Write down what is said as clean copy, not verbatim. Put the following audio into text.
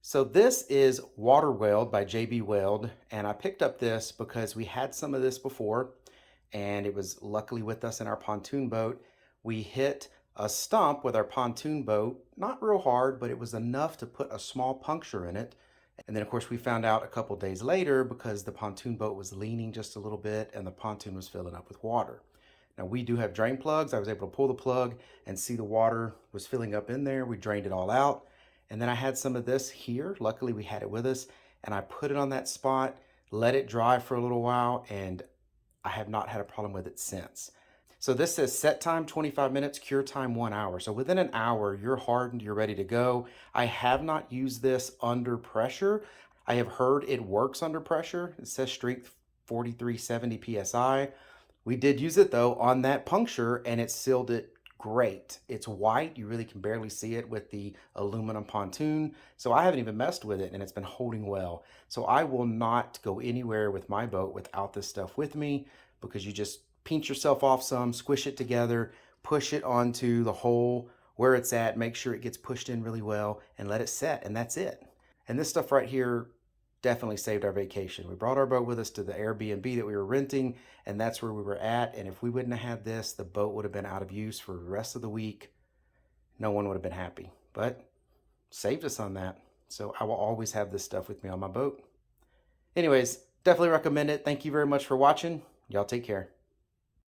So this is WaterWeld by JB Weld, and I picked up this because we had some of this before, and it was luckily with us in our pontoon boat. We hit a stump with our pontoon boat, not real hard, but it was enough to put a small puncture in it. And then of course we found out a couple days later because the pontoon boat was leaning just a little bit and the pontoon was filling up with water. Now we do have drain plugs. I was able to pull the plug and see the water was filling up in there. We drained it all out. And then I had some of this here. Luckily we had it with us, and I put it on that spot, let it dry for a little while, and I have not had a problem with it since. So this says set time 25 minutes, cure time 1 hour. So within an hour, you're hardened, you're ready to go. I have not used this under pressure. I have heard it works under pressure. It says strength 4370 PSI. We did use it though on that puncture, and it sealed it great. It's white. You really can barely see it with the aluminum pontoon. So I haven't even messed with it, and it's been holding well. So I will not go anywhere with my boat without this stuff with me, because you just pinch yourself off some, squish it together, push it onto the hole where it's at, make sure it gets pushed in really well, and let it set, and that's it. And this stuff right here definitely saved our vacation. We brought our boat with us to the Airbnb that we were renting, and that's where we were at. And if we wouldn't have had this, the boat would have been out of use for the rest of the week. No one would have been happy, but saved us on that. So I will always have this stuff with me on my boat. Anyways, definitely recommend it. Thank you very much for watching. Y'all take care.